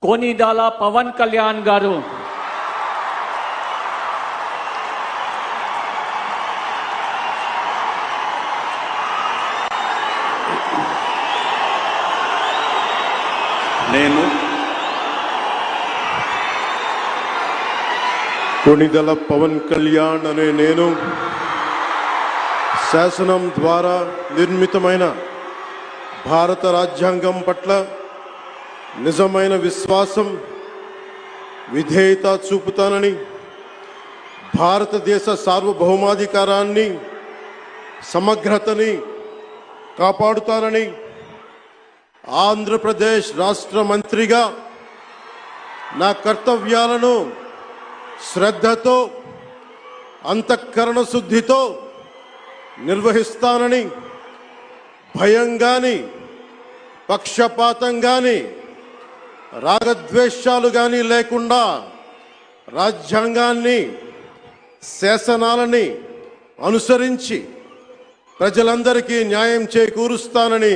కొనిదాల పవన్ కళ్యాణ్ గారు కొనిదల పవన్ కళ్యాణ్ అనే నేను శాసనం ద్వారా నిర్మితమైన భారత రాజ్యాంగం పట్ల నిజమైన విశ్వాసం విధేయత చూపుతానని, భారతదేశ సార్వభౌమాధికారాన్ని సమగ్రతని కాపాడుతానని, ఆంధ్రప్రదేశ్ రాష్ట్ర మంత్రిగా నా కర్తవ్యాలను శ్రద్ధతో అంతఃకరణ శుద్ధితో నిర్వహిస్తానని, భయం గాని పక్షపాతం గాని రాగద్వేషాలు గాని లేకుండా రాజ్యాంగాన్ని శాసనాలని అనుసరించి ప్రజలందరికీ న్యాయం చేకూరుస్తానని